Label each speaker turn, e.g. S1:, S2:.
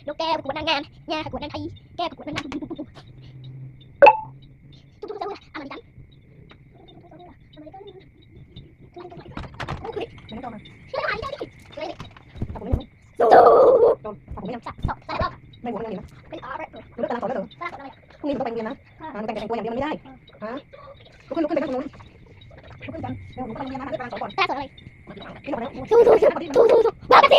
S1: นกแก้วประกวดนางงามย่าประกวดนางไทยแก้วประกวดนางงามทุกๆอเมริกันไม่ต้องมาไม่ได้ดิเลยผมไม่ผมไม่ยังสักไม่หมดเลยนะเป็นอาร์ตดูแล้วตาสอนแล้วเหรอพรุ่งนี้ต้องไปเรียนนะมันแต่งตัวอย่างเดียวมันไม่ได้ฮะลุกขึ้นไปตรงนู้นลุกขึ้นกันเดี๋ยวผมไปเรียนนะตาสอนก่อนตาสอนอะไรสู้มาสิ